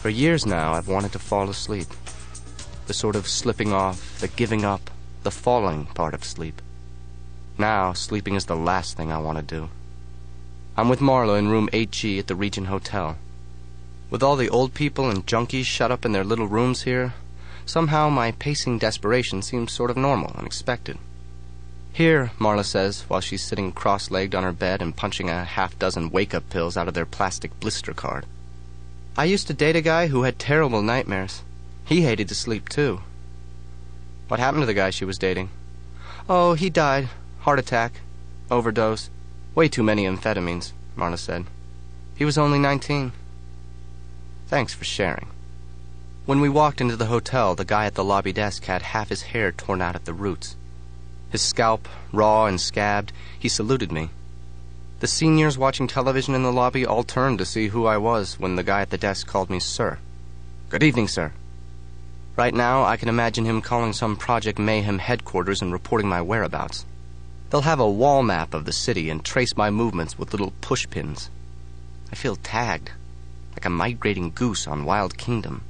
For years now, I've wanted to fall asleep. The sort of slipping off, the giving up, the falling part of sleep. Now, sleeping is the last thing I want to do. I'm with Marla in room 8G at the Regent Hotel. With all the old people and junkies shut up in their little rooms here, somehow my pacing desperation seems sort of normal and expected. Here, Marla says, while she's sitting cross-legged on her bed and punching a half-dozen wake-up pills out of their plastic blister card. I used to date a guy who had terrible nightmares. He hated to sleep, too. What happened to the guy she was dating? Oh, he died. Heart attack. Overdose. Way too many amphetamines, Marla said. He was only 19. Thanks for sharing. When we walked into the hotel, the guy at the lobby desk had half his hair torn out at the roots. His scalp, raw and scabbed, he saluted me. The seniors watching television in the lobby all turned to see who I was when the guy at the desk called me sir. Good evening, sir. Right now, I can imagine him calling some Project Mayhem headquarters and reporting my whereabouts. They'll have a wall map of the city and trace my movements with little push pins. I feel tagged, like a migrating goose on Wild Kingdom.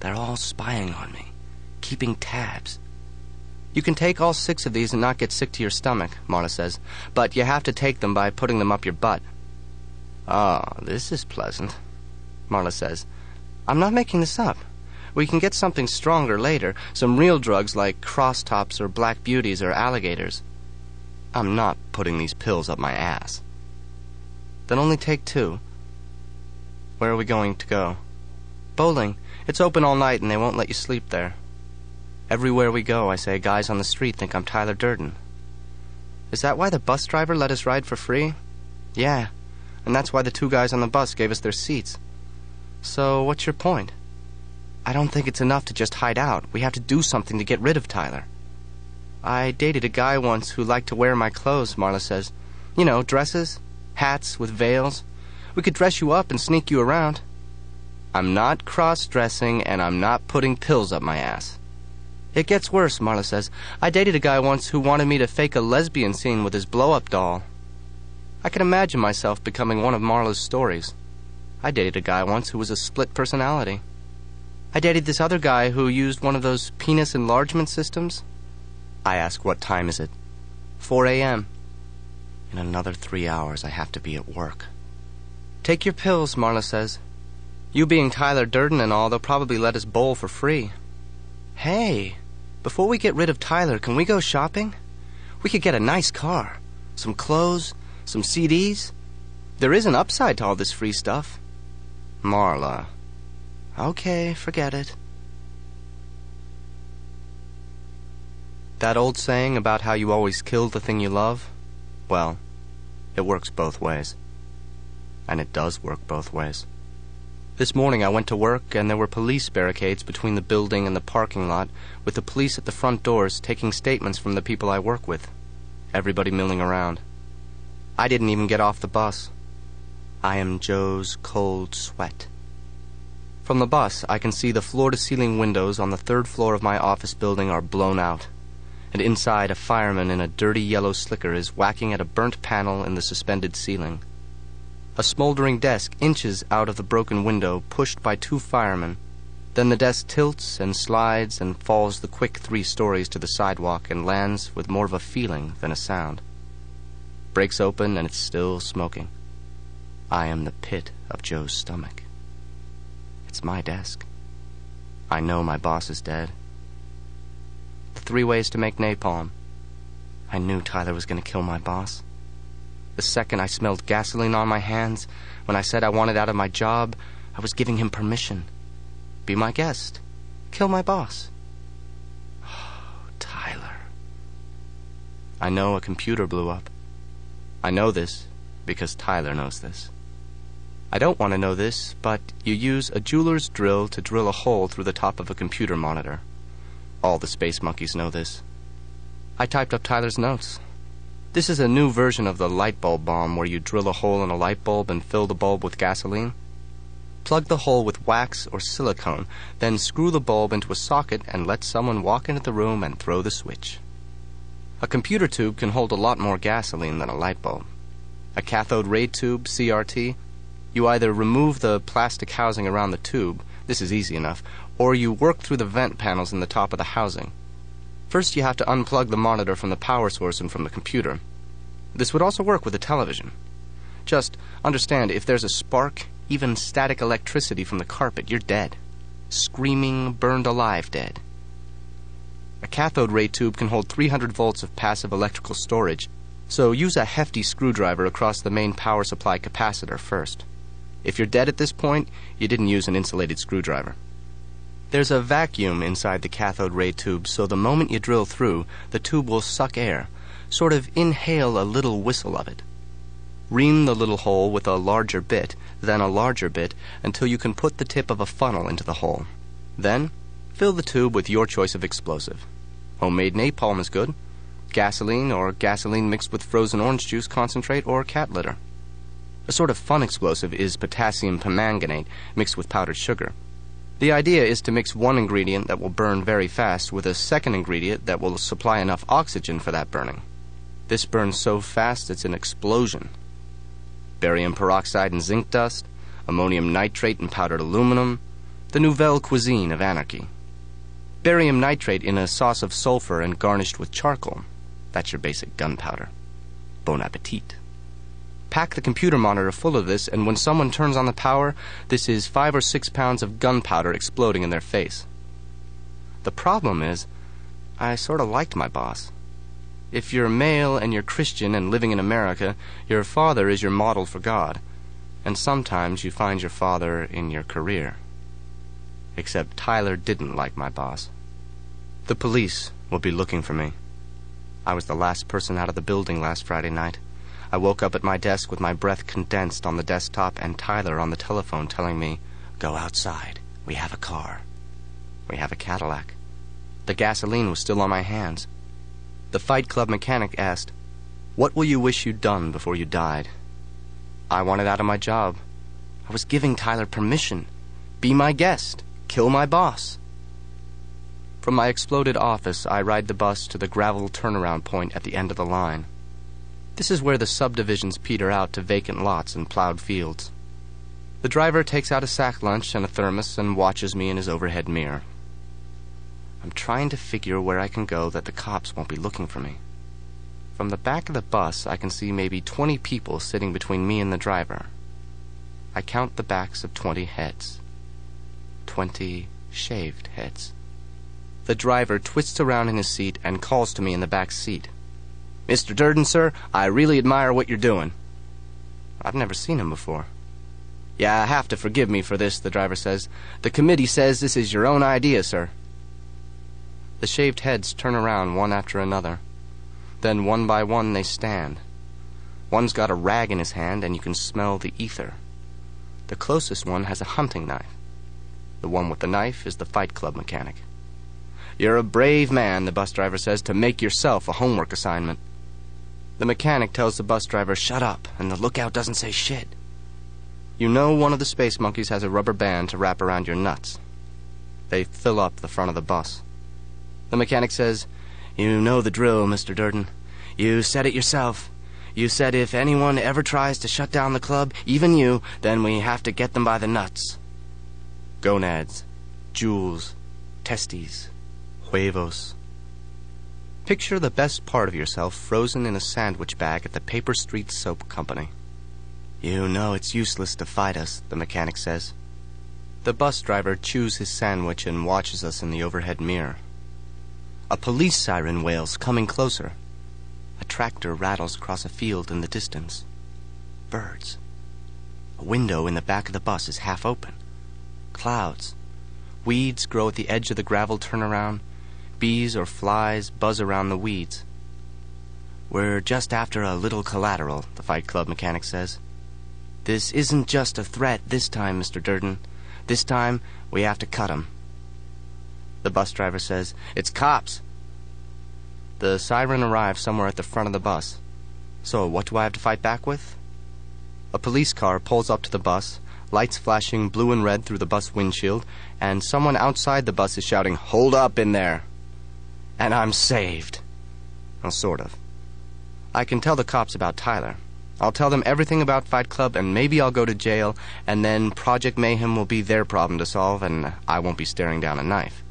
They're all spying on me, keeping tabs. You can take all 6 of these and not get sick to your stomach, Marla says, but you have to take them by putting them up your butt. Ah, this is pleasant, Marla says. I'm not making this up. We can get something stronger later, some real drugs like crosstops or black beauties or alligators. I'm not putting these pills up my ass. Then only take 2. Where are we going to go? Bowling. It's open all night and they won't let you sleep there. Everywhere we go, I say, guys on the street think I'm Tyler Durden. Is that why the bus driver let us ride for free? Yeah, and that's why the 2 guys on the bus gave us their seats. So, what's your point? I don't think it's enough to just hide out. We have to do something to get rid of Tyler. I dated a guy once who liked to wear my clothes, Marla says. You know, dresses, hats with veils. We could dress you up and sneak you around. I'm not cross-dressing, and I'm not putting pills up my ass. It gets worse, Marla says. I dated a guy once who wanted me to fake a lesbian scene with his blow-up doll. I can imagine myself becoming one of Marla's stories. I dated a guy once who was a split personality. I dated this other guy who used one of those penis enlargement systems. I ask, what time is it? 4 a.m. In another 3 hours, I have to be at work. Take your pills, Marla says. You being Tyler Durden and all, they'll probably let us bowl for free. Hey, before we get rid of Tyler, can we go shopping? We could get a nice car, some clothes, some CDs. There is an upside to all this free stuff. Marla. Okay, forget it. That old saying about how you always kill the thing you love? Well, it works both ways. And it does work both ways. This morning I went to work and there were police barricades between the building and the parking lot, with the police at the front doors taking statements from the people I work with. Everybody milling around. I didn't even get off the bus. I am Joe's cold sweat. From the bus, I can see the floor-to-ceiling windows on the 3rd floor of my office building are blown out, and inside a fireman in a dirty yellow slicker is whacking at a burnt panel in the suspended ceiling. A smoldering desk inches out of the broken window, pushed by 2 firemen. Then the desk tilts and slides and falls the quick 3 stories to the sidewalk and lands with more of a feeling than a sound. Breaks open and it's still smoking. I am the pit of Joe's stomach. It's my desk. I know my boss is dead. The 3 ways to make napalm. I knew Tyler was going to kill my boss. The second I smelled gasoline on my hands, when I said I wanted out of my job, I was giving him permission. Be my guest. Kill my boss. Oh, Tyler. I know a computer blew up. I know this because Tyler knows this. I don't want to know this, but you use a jeweler's drill to drill a hole through the top of a computer monitor. All the space monkeys know this. I typed up Tyler's notes. This is a new version of the light bulb bomb where you drill a hole in a light bulb and fill the bulb with gasoline. Plug the hole with wax or silicone, then screw the bulb into a socket and let someone walk into the room and throw the switch. A computer tube can hold a lot more gasoline than a light bulb. A cathode ray tube, CRT, You either remove the plastic housing around the tube, this is easy enough, or you work through the vent panels in the top of the housing. First, you have to unplug the monitor from the power source and from the computer. This would also work with a television. Just understand, if there's a spark, even static electricity from the carpet, you're dead. Screaming, burned alive dead. A cathode ray tube can hold 300 volts of passive electrical storage, so use a hefty screwdriver across the main power supply capacitor first. If you're dead at this point, you didn't use an insulated screwdriver. There's a vacuum inside the cathode ray tube, so the moment you drill through, the tube will suck air, sort of inhale a little whistle of it. Ream the little hole with a larger bit, then a larger bit, until you can put the tip of a funnel into the hole. Then, fill the tube with your choice of explosive. Homemade napalm is good. Gasoline, or gasoline mixed with frozen orange juice concentrate, or cat litter. A sort of fun explosive is potassium permanganate mixed with powdered sugar. The idea is to mix one ingredient that will burn very fast with a second ingredient that will supply enough oxygen for that burning. This burns so fast it's an explosion. Barium peroxide and zinc dust, ammonium nitrate and powdered aluminum, the nouvelle cuisine of anarchy. Barium nitrate in a sauce of sulfur and garnished with charcoal. That's your basic gunpowder. Bon appetit. Pack the computer monitor full of this, and when someone turns on the power, this is 5 or 6 pounds of gunpowder exploding in their face. The problem is, I sort of liked my boss. If you're male and you're Christian and living in America, your father is your model for God. And sometimes you find your father in your career. Except Tyler didn't like my boss. The police will be looking for me. I was the last person out of the building last Friday night. I woke up at my desk with my breath condensed on the desktop and Tyler on the telephone telling me, "Go outside. We have a car." We have a Cadillac. The gasoline was still on my hands. The Fight Club mechanic asked, "What will you wish you'd done before you died?" I wanted out of my job. I was giving Tyler permission. Be my guest. Kill my boss. From my exploded office, I ride the bus to the gravel turnaround point at the end of the line. This is where the subdivisions peter out to vacant lots and plowed fields. The driver takes out a sack lunch and a thermos and watches me in his overhead mirror. I'm trying to figure where I can go that the cops won't be looking for me. From the back of the bus, I can see maybe 20 people sitting between me and the driver. I count the backs of 20 heads. 20 shaved heads. The driver twists around in his seat and calls to me in the back seat. "Mr. Durden, sir, I really admire what you're doing." I've never seen him before. "Yeah, have to forgive me for this," the driver says. "The committee says this is your own idea, sir." The shaved heads turn around one after another. Then one by one they stand. One's got a rag in his hand and you can smell the ether. The closest one has a hunting knife. The one with the knife is the Fight Club mechanic. "You're a brave man," the bus driver says, "to make yourself a homework assignment." The mechanic tells the bus driver, "Shut up, and the lookout doesn't say shit." You know one of the space monkeys has a rubber band to wrap around your nuts. They fill up the front of the bus. The mechanic says, "You know the drill, Mr. Durden. You said it yourself. You said if anyone ever tries to shut down the club, even you, then we have to get them by the nuts." Gonads, jewels, testes, huevos. Picture the best part of yourself frozen in a sandwich bag at the Paper Street Soap Company. "You know it's useless to fight us," the mechanic says. The bus driver chews his sandwich and watches us in the overhead mirror. A police siren wails, coming closer. A tractor rattles across a field in the distance. Birds. A window in the back of the bus is half open. Clouds. Weeds grow at the edge of the gravel turnaround. Bees or flies buzz around the weeds. "We're just after a little collateral," the Fight Club mechanic says. "This isn't just a threat this time, Mr. Durden. This time, we have to cut 'em." The bus driver says, "It's cops." The siren arrives somewhere at the front of the bus. So what do I have to fight back with? A police car pulls up to the bus, lights flashing blue and red through the bus windshield, and someone outside the bus is shouting, "Hold up in there!" And I'm saved. Well, sort of. I can tell the cops about Tyler. I'll tell them everything about Fight Club, and maybe I'll go to jail, and then Project Mayhem will be their problem to solve, and I won't be staring down a knife.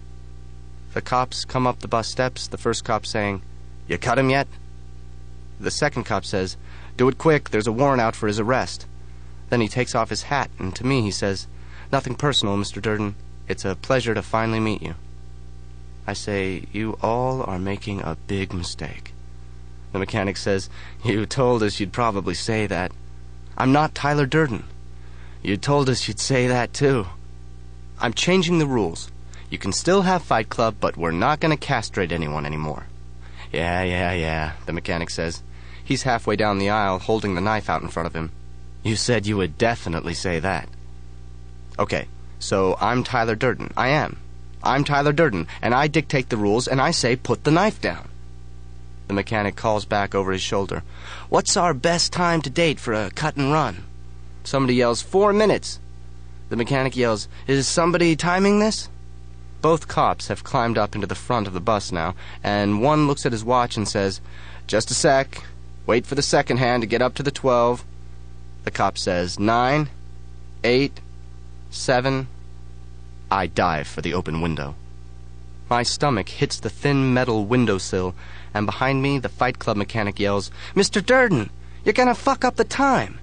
The cops come up the bus steps, the first cop saying, "You cut him yet?" The second cop says, "Do it quick, there's a warrant out for his arrest." Then he takes off his hat, and to me he says, "Nothing personal, Mr. Durden. It's a pleasure to finally meet you." I say, "You all are making a big mistake." The mechanic says, "You told us you'd probably say that." "I'm not Tyler Durden." "You told us you'd say that, too." "I'm changing the rules. You can still have Fight Club, but we're not going to castrate anyone anymore." Yeah, the mechanic says. He's halfway down the aisle, holding the knife out in front of him. "You said you would definitely say that." "Okay, so I'm Tyler Durden. I am. I'm Tyler Durden, and I dictate the rules, and I say put the knife down." The mechanic calls back over his shoulder, "What's our best time to date for a cut and run?" Somebody yells, 4 minutes. The mechanic yells, "Is somebody timing this?" Both cops have climbed up into the front of the bus now, and one looks at his watch and says, "Just a sec. Wait for the second hand to get up to the 12. The cop says, 9, 8, 7. I dive for the open window. My stomach hits the thin metal windowsill, and behind me the Fight Club mechanic yells, "Mr. Durden, you're gonna fuck up the time."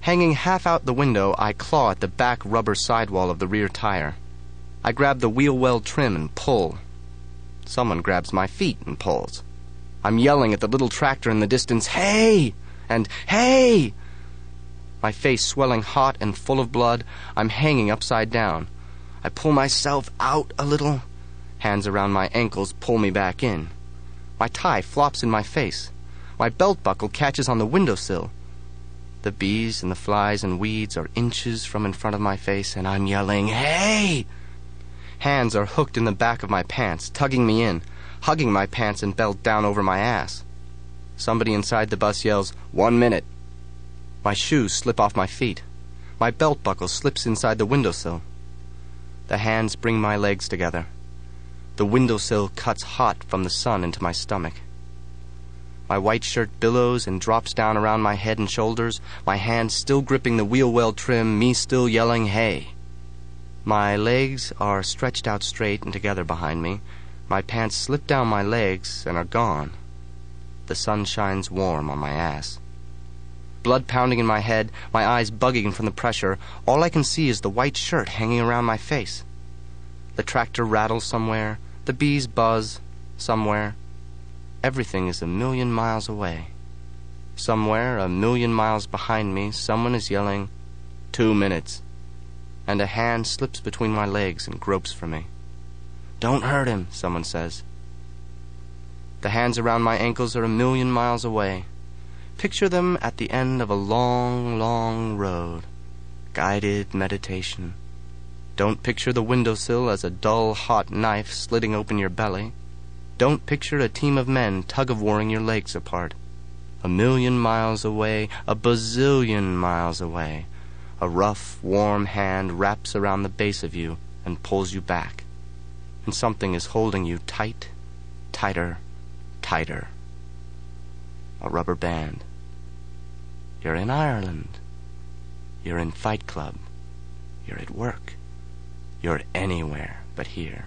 Hanging half out the window, I claw at the back rubber sidewall of the rear tire. I grab the wheel well trim and pull. Someone grabs my feet and pulls. I'm yelling at the little tractor in the distance, "Hey!" and "Hey!" My face swelling hot and full of blood, I'm hanging upside down. I pull myself out a little. Hands around my ankles pull me back in. My tie flops in my face. My belt buckle catches on the windowsill. The bees and the flies and weeds are inches from in front of my face, and I'm yelling, "Hey!" Hands are hooked in the back of my pants, tugging me in, hugging my pants and belt down over my ass. Somebody inside the bus yells, "1 minute." My shoes slip off my feet. My belt buckle slips inside the windowsill. The hands bring my legs together. The windowsill cuts hot from the sun into my stomach. My white shirt billows and drops down around my head and shoulders, my hands still gripping the wheel well trim, me still yelling, "Hey!" My legs are stretched out straight and together behind me. My pants slip down my legs and are gone. The sun shines warm on my ass. Blood pounding in my head, my eyes bugging from the pressure, all I can see is the white shirt hanging around my face. The tractor rattles somewhere, the bees buzz somewhere. Everything is 1,000,000 miles away. Somewhere, 1,000,000 miles behind me, someone is yelling, 2 minutes. And a hand slips between my legs and gropes for me. "Don't hurt him," someone says. The hands around my ankles are 1,000,000 miles away. Picture them at the end of a long, long road. Guided meditation. Don't picture the windowsill as a dull, hot knife slitting open your belly. Don't picture a team of men tug-of-warring your legs apart. 1,000,000 miles away, a bazillion miles away, a rough, warm hand wraps around the base of you and pulls you back. And something is holding you tight, tighter, tighter. A rubber band. You're in Ireland. You're in Fight Club. You're at work. You're anywhere but here.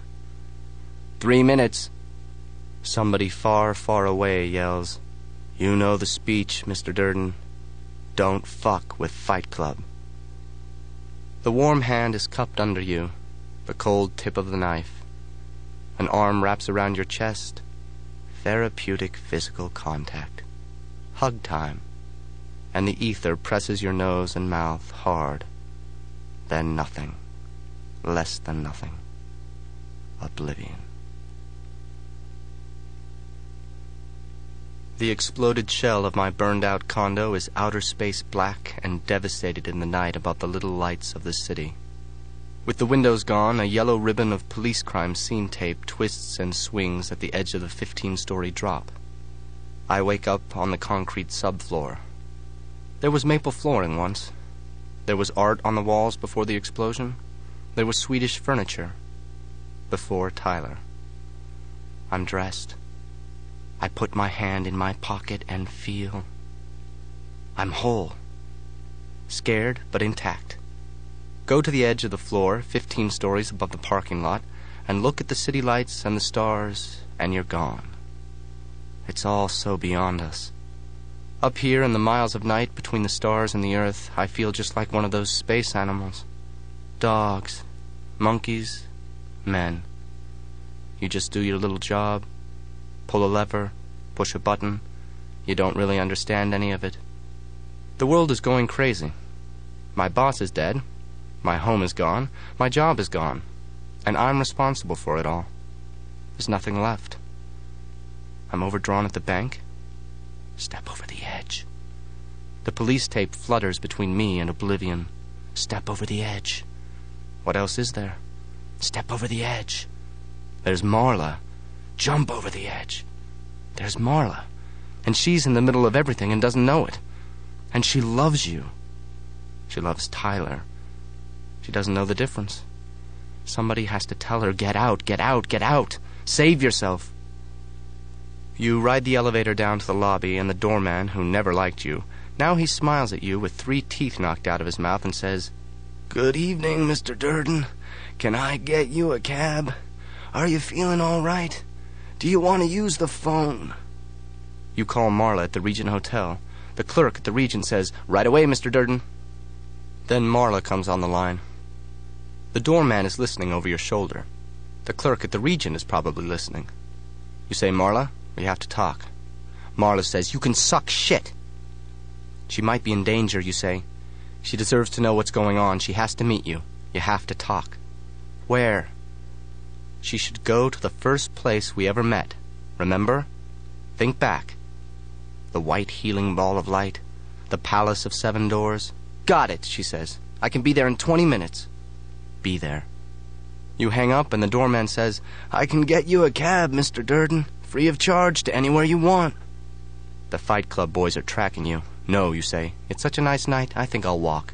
3 minutes. Somebody far, far away yells, "You know the speech, Mr. Durden. Don't fuck with Fight Club." The warm hand is cupped under you, the cold tip of the knife. An arm wraps around your chest. Therapeutic physical contact. Hug time. And the ether presses your nose and mouth hard. Then nothing. Less than nothing. Oblivion. The exploded shell of my burned-out condo is outer space black and devastated in the night above the little lights of the city. With the windows gone, a yellow ribbon of police crime scene tape twists and swings at the edge of the 15-story drop. I wake up on the concrete subfloor. There was maple flooring once. There was art on the walls before the explosion. There was Swedish furniture. Before Tyler. I'm dressed. I put my hand in my pocket and feel I'm whole. Scared, but intact. Go to the edge of the floor, 15 stories above the parking lot, and look at the city lights and the stars, and you're gone. It's all so beyond us. Up here in the miles of night between the stars and the earth, I feel just like one of those space animals. Dogs, monkeys, men. You just do your little job, pull a lever, push a button. You don't really understand any of it. The world is going crazy. My boss is dead. My home is gone. My job is gone. And I'm responsible for it all. There's nothing left. I'm overdrawn at the bank. Step over the edge. The police tape flutters between me and oblivion. Step over the edge. What else is there? Step over the edge. There's Marla. Jump over the edge. There's Marla. And she's in the middle of everything and doesn't know it. And she loves you. She loves Tyler. She doesn't know the difference. Somebody has to tell her, get out, get out, get out. Save yourself. You ride the elevator down to the lobby, and the doorman, who never liked you, now he smiles at you with 3 teeth knocked out of his mouth and says, "Good evening, Mr. Durden. Can I get you a cab? Are you feeling all right? Do you want to use the phone?" You call Marla at the Regent Hotel. The clerk at the Regent says, "Right away, Mr. Durden." Then Marla comes on the line. The doorman is listening over your shoulder. The clerk at the Regent is probably listening. You say, "Marla, we have to talk." Marla says, "You can suck shit." She might be in danger, you say. She deserves to know what's going on. She has to meet you. You have to talk. Where? She should go to the first place we ever met. Remember? Think back. The white healing ball of light. The palace of 7 doors. "Got it," she says. "I can be there in 20 minutes. Be there. You hang up and the doorman says, "I can get you a cab, Mr. Durden. Free of charge to anywhere you want." The Fight Club boys are tracking you. "No," you say. "It's such a nice night, I think I'll walk."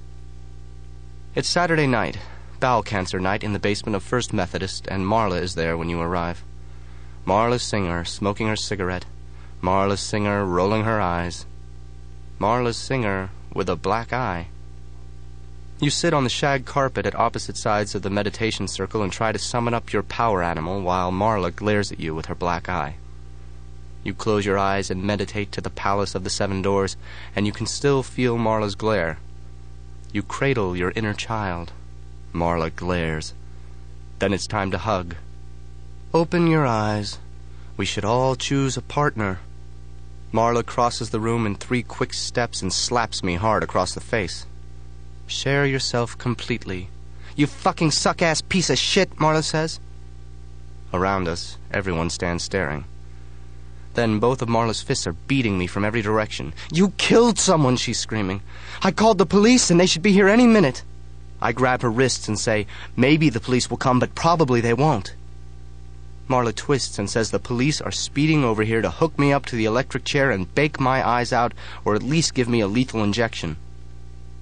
It's Saturday night, bowel cancer night in the basement of First Methodist, and Marla is there when you arrive. Marla Singer smoking her cigarette. Marla Singer rolling her eyes. Marla Singer with a black eye. You sit on the shag carpet at opposite sides of the meditation circle and try to summon up your power animal while Marla glares at you with her black eye. You close your eyes and meditate to the palace of the 7 doors, and you can still feel Marla's glare. You cradle your inner child. Marla glares. Then it's time to hug. Open your eyes. We should all choose a partner. Marla crosses the room in 3 quick steps and slaps me hard across the face. Share yourself completely. "You fucking suck-ass piece of shit," Marla says. Around us, everyone stands staring. Then both of Marla's fists are beating me from every direction. "You killed someone," she's screaming. "I called the police and they should be here any minute." I grab her wrists and say, "Maybe the police will come, but probably they won't." Marla twists and says the police are speeding over here to hook me up to the electric chair and bake my eyes out, or at least give me a lethal injection.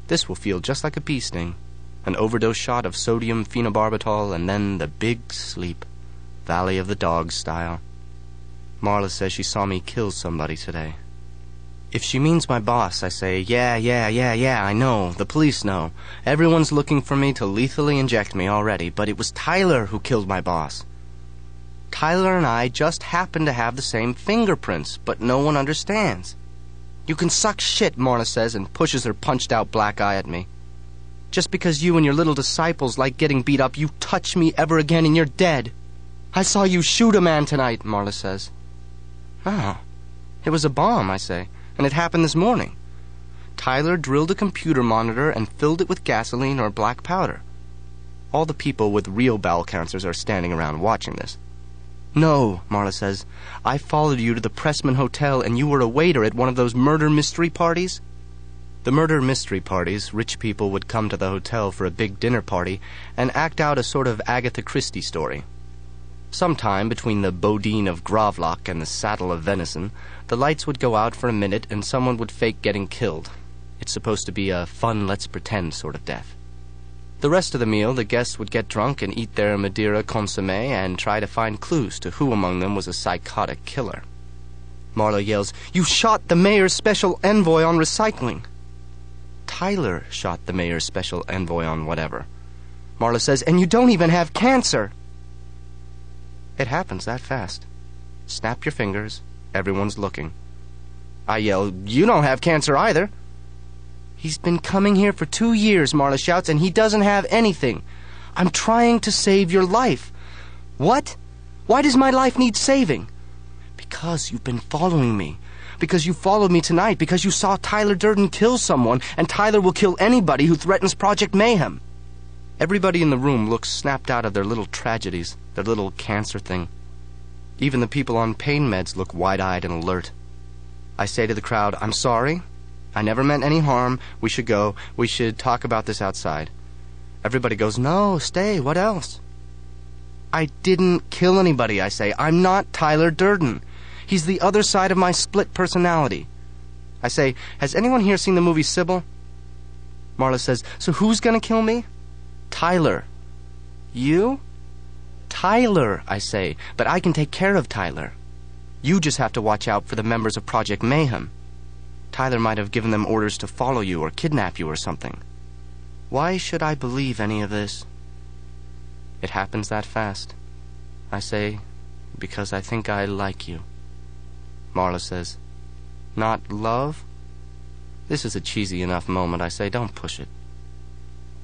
This will feel just like a bee sting, an overdose shot of sodium phenobarbital, and then the big sleep, Valley of the Dogs style. Marla says she saw me kill somebody today. If she means my boss, I say, yeah, I know. The police know. Everyone's looking for me to lethally inject me already, but it was Tyler who killed my boss. Tyler and I just happen to have the same fingerprints, but no one understands. "You can suck shit," Marla says, and pushes her punched-out black eye at me. "Just because you and your little disciples like getting beat up, you touch me ever again and you're dead. I saw you shoot a man tonight," Marla says. "Oh, it was a bomb," I say, "and it happened this morning. Tyler drilled a computer monitor and filled it with gasoline or black powder." All the people with real bowel cancers are standing around watching this. "No," Marla says, "I followed you to the Pressman Hotel and you were a waiter at one of those murder mystery parties." The murder mystery parties, rich people would come to the hotel for a big dinner party and act out a sort of Agatha Christie story. Sometime between the Bodine of Gravlock and the saddle of venison, the lights would go out for a minute and someone would fake getting killed. It's supposed to be a fun let's pretend sort of death. The rest of the meal, the guests would get drunk and eat their Madeira consommé and try to find clues to who among them was a psychotic killer. Marla yells, "You shot the mayor's special envoy on recycling." Tyler shot the mayor's special envoy on whatever. Marla says, "And you don't even have cancer." It happens that fast. Snap your fingers. Everyone's looking. I yell, "You don't have cancer either." "He's been coming here for 2 years," Marla shouts, "and he doesn't have anything. I'm trying to save your life." "What? Why does my life need saving?" "Because you've been following me. Because you followed me tonight. Because you saw Tyler Durden kill someone, and Tyler will kill anybody who threatens Project Mayhem." Everybody in the room looks snapped out of their little tragedies, their little cancer thing. Even the people on pain meds look wide-eyed and alert. I say to the crowd, "I'm sorry. I never meant any harm. We should go. We should talk about this outside." Everybody goes, "No, stay. What else?" "I didn't kill anybody," I say. "I'm not Tyler Durden. He's the other side of my split personality." I say, "Has anyone here seen the movie Sybil?" Marla says, "So who's going to kill me?" "Tyler." "You?" "Tyler," I say, "but I can take care of Tyler. You just have to watch out for the members of Project Mayhem. Tyler might have given them orders to follow you or kidnap you or something." Why should I believe any of this? It happens that fast. I say, "Because I think I like you." Marla says, "Not love?" This is a cheesy enough moment. I say, "Don't push it."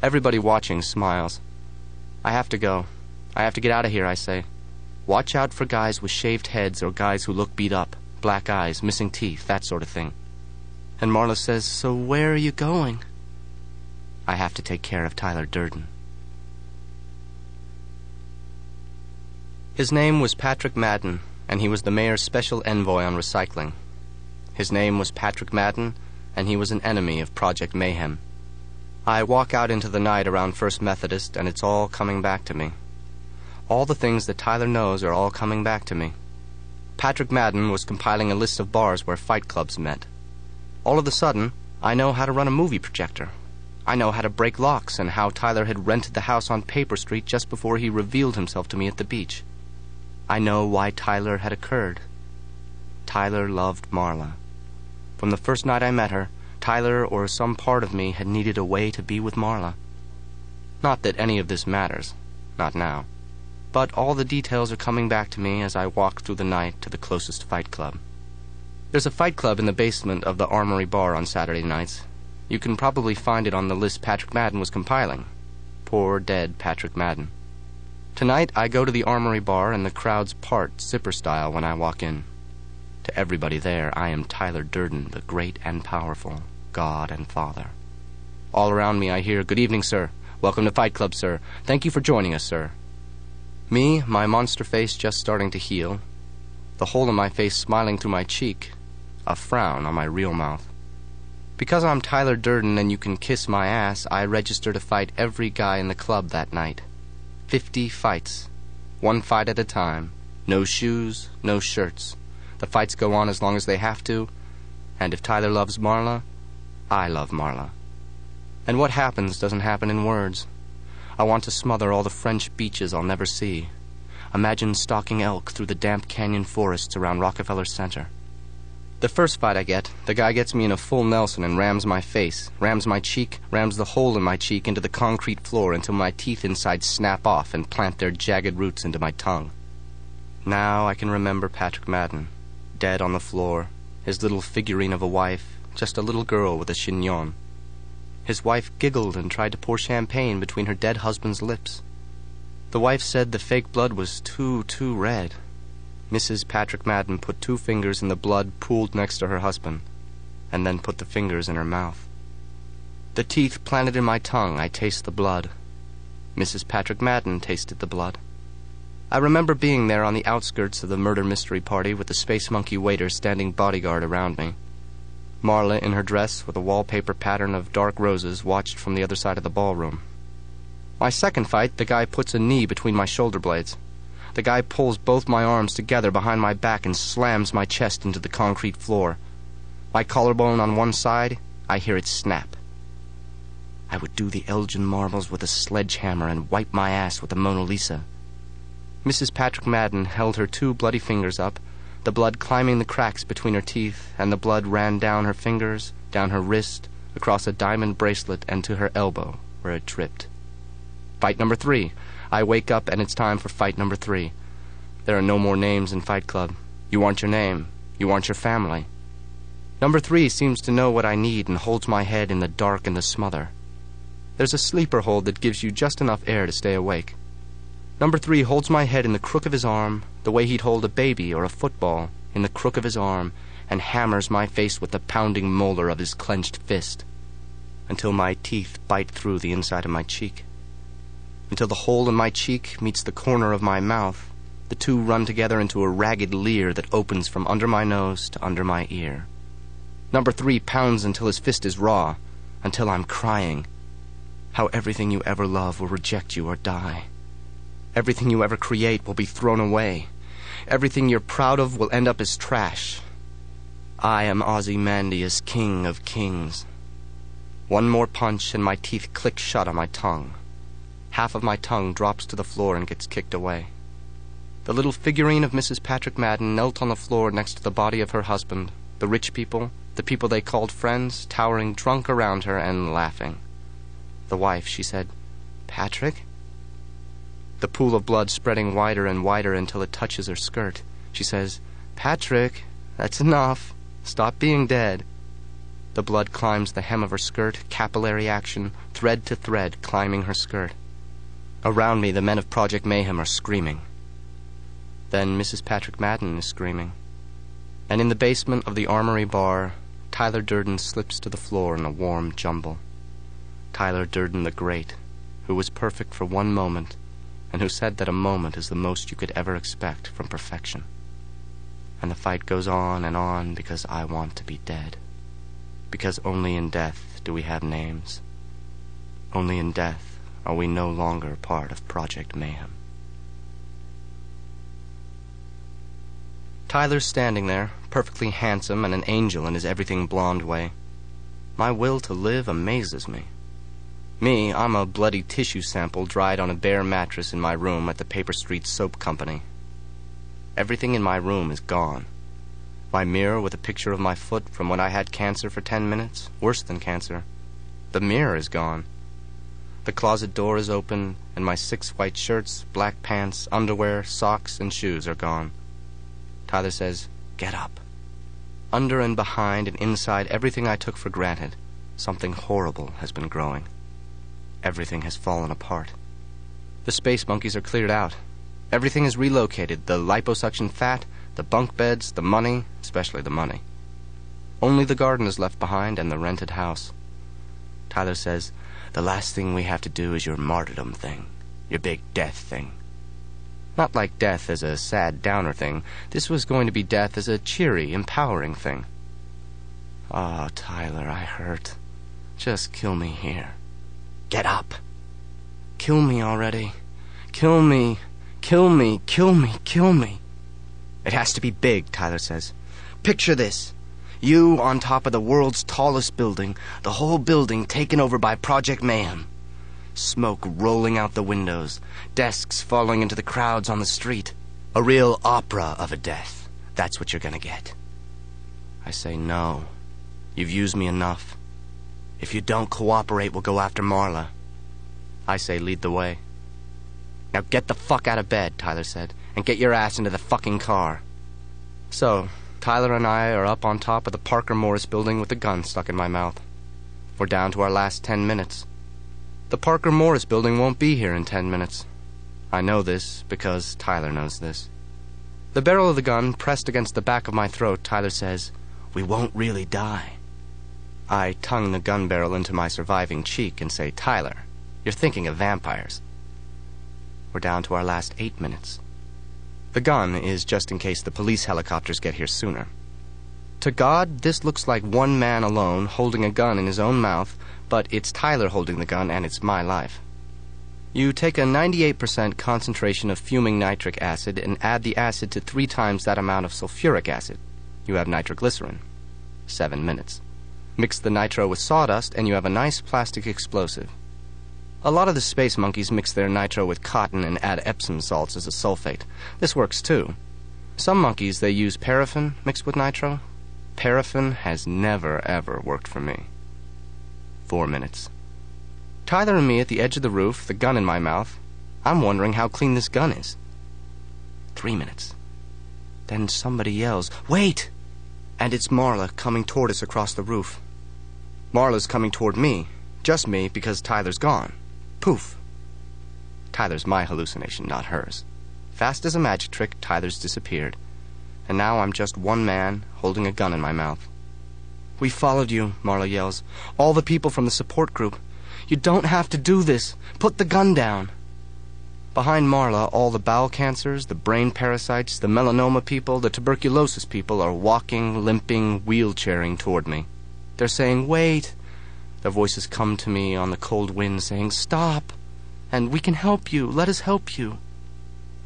Everybody watching smiles. I have to go. I have to get out of here, I say. Watch out for guys with shaved heads or guys who look beat up, black eyes, missing teeth, that sort of thing. And Marla says, "So where are you going?" I have to take care of Tyler Durden. His name was Patrick Madden, and he was the mayor's special envoy on recycling. His name was Patrick Madden, and he was an enemy of Project Mayhem. I walk out into the night around First Methodist, and it's all coming back to me. All the things that Tyler knows are all coming back to me. Patrick Madden was compiling a list of bars where fight clubs met. All of a sudden, I know how to run a movie projector. I know how to break locks and how Tyler had rented the house on Paper Street just before he revealed himself to me at the beach. I know why Tyler had occurred. Tyler loved Marla. From the first night I met her, Tyler or some part of me had needed a way to be with Marla. Not that any of this matters. Not now. But all the details are coming back to me as I walk through the night to the closest fight club. There's a fight club in the basement of the Armory Bar on Saturday nights. You can probably find it on the list Patrick Madden was compiling. Poor, dead Patrick Madden. Tonight, I go to the Armory Bar, and the crowds part zipper style when I walk in. To everybody there, I am Tyler Durden, the great and powerful, God and Father. All around me, I hear, "Good evening, sir. Welcome to Fight Club, sir. Thank you for joining us, sir." Me, my monster face just starting to heal, the hole in my face smiling through my cheek, a frown on my real mouth. Because I'm Tyler Durden and you can kiss my ass, I register to fight every guy in the club that night. 50 fights. 1 fight at a time. No shoes, no shirts. The fights go on as long as they have to, and if Tyler loves Marla, I love Marla. And what happens doesn't happen in words. I want to smother all the French beaches I'll never see. Imagine stalking elk through the damp canyon forests around Rockefeller Center. The first fight I get, the guy gets me in a full Nelson and rams my face, rams my cheek, rams the hole in my cheek into the concrete floor until my teeth inside snap off and plant their jagged roots into my tongue. Now I can remember Patrick Madden, dead on the floor, his little figurine of a wife, just a little girl with a chignon. His wife giggled and tried to pour champagne between her dead husband's lips. The wife said the fake blood was too red. Mrs. Patrick Madden put 2 fingers in the blood pooled next to her husband, and then put the fingers in her mouth. The teeth planted in my tongue, I taste the blood. Mrs. Patrick Madden tasted the blood. I remember being there on the outskirts of the murder mystery party with the space monkey waiter standing bodyguard around me. Marla, in her dress with a wallpaper pattern of dark roses, watched from the other side of the ballroom. My second fight, the guy puts a knee between my shoulder blades. The guy pulls both my arms together behind my back and slams my chest into the concrete floor. My collarbone on one side, I hear it snap. I would do the Elgin marbles with a sledgehammer and wipe my ass with the Mona Lisa. Mrs. Patrick Madden held her 2 bloody fingers up, the blood climbing the cracks between her teeth, and the blood ran down her fingers, down her wrist, across a diamond bracelet, and to her elbow, where it dripped. Fight number 3. I wake up, and it's time for fight number 3. There are no more names in Fight Club. You aren't your name. You aren't your family. Number 3 seems to know what I need and holds my head in the dark and the smother. There's a sleeper hold that gives you just enough air to stay awake. Number 3 holds my head in the crook of his arm, the way he'd hold a baby or a football, in the crook of his arm, and hammers my face with the pounding molar of his clenched fist, until my teeth bite through the inside of my cheek. Until the hole in my cheek meets the corner of my mouth, the two run together into a ragged leer that opens from under my nose to under my ear. Number 3 pounds until his fist is raw, until I'm crying. How everything you ever love will reject you or die. Everything you ever create will be thrown away. Everything you're proud of will end up as trash. I am Ozymandias, king of kings. One more punch and my teeth click shut on my tongue. Half of my tongue drops to the floor and gets kicked away. The little figurine of Mrs. Patrick Madden knelt on the floor next to the body of her husband, the rich people, the people they called friends, towering drunk around her and laughing. The wife, she said, "Patrick?" The pool of blood spreading wider and wider until it touches her skirt. She says, "Patrick, that's enough. Stop being dead." The blood climbs the hem of her skirt, capillary action, thread to thread, climbing her skirt. Around me, the men of Project Mayhem are screaming. Then Mrs. Patrick Madden is screaming. And in the basement of the Armory Bar, Tyler Durden slips to the floor in a warm jumble. Tyler Durden the Great, who was perfect for one moment, and who said that a moment is the most you could ever expect from perfection. And the fight goes on because I want to be dead. Because only in death do we have names. Only in death are we no longer part of Project Mayhem. Tyler's standing there, perfectly handsome and an angel in his everything blonde way. My will to live amazes me. Me, I'm a bloody tissue sample dried on a bare mattress in my room at the Paper Street Soap Company. Everything in my room is gone. My mirror with a picture of my foot from when I had cancer for 10 minutes, worse than cancer. The mirror is gone. The closet door is open, and my 6 white shirts, black pants, underwear, socks, and shoes are gone. Tyler says, "Get up." Under and behind and inside everything I took for granted, something horrible has been growing. Everything has fallen apart. The space monkeys are cleared out. Everything is relocated, the liposuction fat, the bunk beds, the money, especially the money. Only the garden is left behind and the rented house. Tyler says, "The last thing we have to do is your martyrdom thing, your big death thing." Not like death as a sad downer thing. This was going to be death as a cheery, empowering thing. "Oh, Tyler, I hurt. Just kill me here." "Get up." "Kill me already. Kill me. Kill me. Kill me. Kill me." "It has to be big," Tyler says. "Picture this. You on top of the world's tallest building, the whole building taken over by Project Mayhem. Smoke rolling out the windows, desks falling into the crowds on the street. A real opera of a death. That's what you're gonna get." I say, "No. You've used me enough. If you don't cooperate, we'll go after Marla." I say, "Lead the way." "Now get the fuck out of bed," Tyler said, "and get your ass into the fucking car." So, Tyler and I are up on top of the Parker Morris building with a gun stuck in my mouth. We're down to our last 10 minutes. The Parker Morris building won't be here in 10 minutes. I know this because Tyler knows this. The barrel of the gun pressed against the back of my throat, Tyler says, "We won't really die." I tongue the gun barrel into my surviving cheek and say, "Tyler, you're thinking of vampires." We're down to our last 8 minutes. The gun is just in case the police helicopters get here sooner. To God, this looks like one man alone holding a gun in his own mouth, but it's Tyler holding the gun and it's my life. You take a 98% concentration of fuming nitric acid and add the acid to 3 times that amount of sulfuric acid. You have nitroglycerin. 7 minutes. Mix the nitro with sawdust and you have a nice plastic explosive. A lot of the space monkeys mix their nitro with cotton and add Epsom salts as a sulfate. This works too. Some monkeys, they use paraffin mixed with nitro. Paraffin has never, ever worked for me. 4 minutes. Tyler and me at the edge of the roof, the gun in my mouth. I'm wondering how clean this gun is. 3 minutes. Then somebody yells, "Wait!" And it's Marla coming toward us across the roof. Marla's coming toward me. Just me, because Tyler's gone. Poof. Tyler's my hallucination, not hers. Fast as a magic trick, Tyler's disappeared. And now I'm just one man holding a gun in my mouth. "We followed you," Marla yells. "All the people from the support group. You don't have to do this. Put the gun down." Behind Marla, all the bowel cancers, the brain parasites, the melanoma people, the tuberculosis people are walking, limping, wheelchairing toward me. They're saying, "Wait." Their voices come to me on the cold wind saying, "Stop. And we can help you. Let us help you."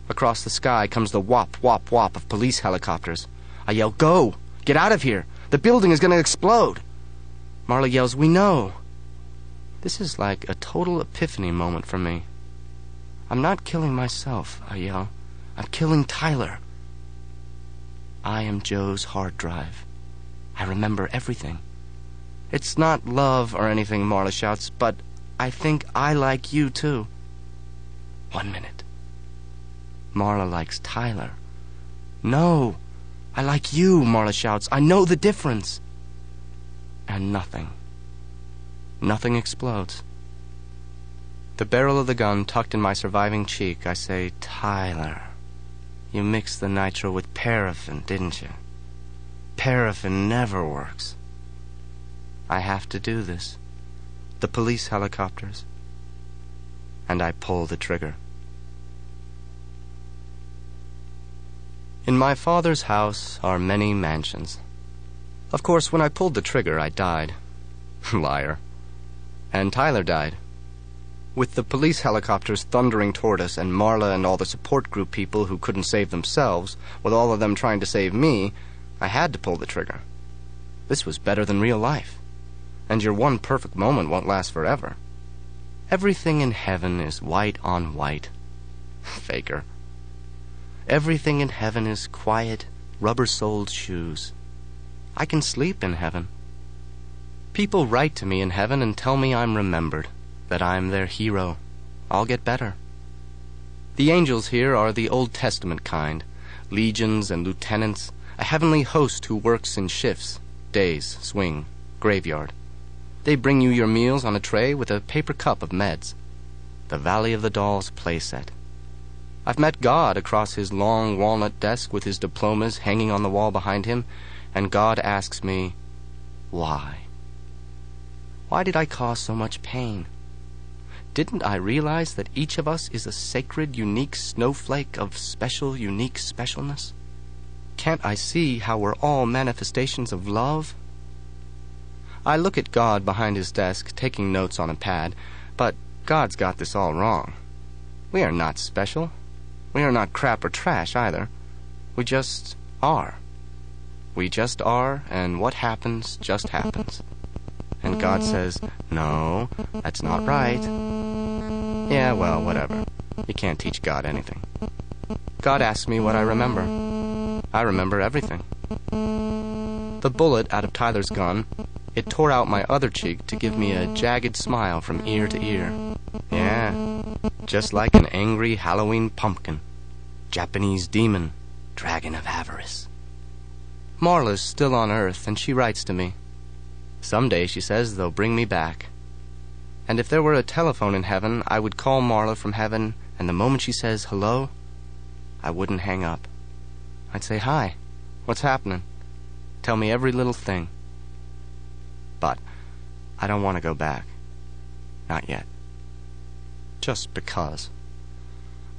Across the sky comes the whop, whop, whop of police helicopters. I yell, "Go! Get out of here! The building is going to explode!" Marla yells, "We know." This is like a total epiphany moment for me. "I'm not killing myself," I yell. "I'm killing Tyler." I am Joe's hard drive. I remember everything. "It's not love or anything," Marla shouts, "but I think I like you too." 1 minute. Marla likes Tyler. "No, I like you," Marla shouts. "I know the difference." And nothing. Nothing explodes. The barrel of the gun tucked in my surviving cheek, I say, "Tyler, you mixed the nitro with paraffin, didn't you? Paraffin never works. I have to do this. The police helicopters." And I pull the trigger. In my father's house are many mansions. Of course, when I pulled the trigger, I died. Liar. And Tyler died. With the police helicopters thundering toward us and Marla and all the support group people who couldn't save themselves, with all of them trying to save me, I had to pull the trigger. This was better than real life. And your one perfect moment won't last forever. Everything in heaven is white on white. Faker. Everything in heaven is quiet, rubber-soled shoes. I can sleep in heaven. People write to me in heaven and tell me I'm remembered, that I'm their hero. I'll get better. The angels here are the Old Testament kind, legions and lieutenants, a heavenly host who works in shifts, days, swing, graveyard. They bring you your meals on a tray with a paper cup of meds. The Valley of the Dolls playset. I've met God across his long walnut desk with his diplomas hanging on the wall behind him, and God asks me, why? Why did I cause so much pain? Didn't I realize that each of us is a sacred, unique snowflake of special, unique specialness? Can't I see how we're all manifestations of love? I look at God behind his desk, taking notes on a pad, but God's got this all wrong. We are not special. We are not crap or trash either. We just are. We just are, and what happens just happens. And God says, no, that's not right. Yeah, well, whatever. You can't teach God anything. God asks me what I remember. I remember everything. The bullet out of Tyler's gun, it tore out my other cheek to give me a jagged smile from ear to ear. Yeah, just like an angry Halloween pumpkin. Japanese demon, dragon of avarice. Marla's still on Earth, and she writes to me. Someday, she says, they'll bring me back. And if there were a telephone in heaven, I would call Marla from heaven, and the moment she says hello, I wouldn't hang up. I'd say, hi, what's happening? Tell me every little thing. But I don't want to go back. Not yet. Just because.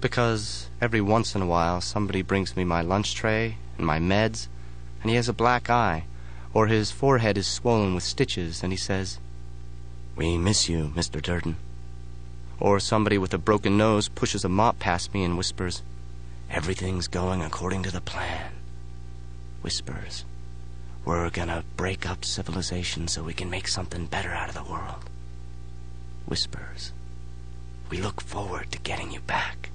Because every once in a while somebody brings me my lunch tray and my meds, and he has a black eye, or his forehead is swollen with stitches, and he says, "We miss you, Mr. Durden." Or somebody with a broken nose pushes a mop past me and whispers, "Everything's going according to the plan." Whispers, "We're gonna break up civilization so we can make something better out of the world." Whispers, "We look forward to getting you back."